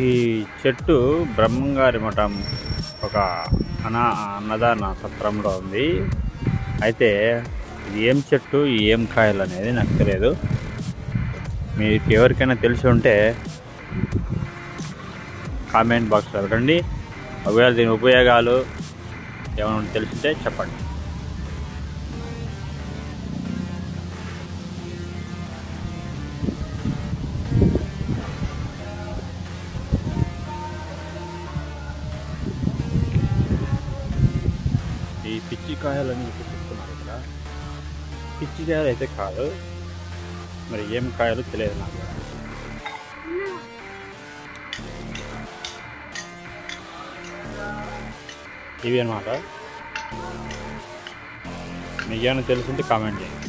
ఈ చెట్టు బ్రహ్మంగారి మఠం ఒక అన్నదాన సత్రంలో ఉంది. అయితే ఇది ఏం చెట్టు ఏం కాయలు అనేది నాకు తెలియదు. మీకు ఎవరికైనా తెలిసి ఉంటే కామెంట్ బాక్స్లో అడగండి. ఒకవేళ దీని ఉపయోగాలు ఏమైనా తెలిసింటే చెప్పండి. ఈ పిచ్చికాయలని చూపిస్తున్నారు ఇక్కడ. పిచ్చికాయలు అయితే కాదు, మరి ఏం కాయలు తెలియదు నాకు. ఇవి అన్నమాట. మీకు ఏమైనా తెలుసుంటే కామెంట్ చేయండి.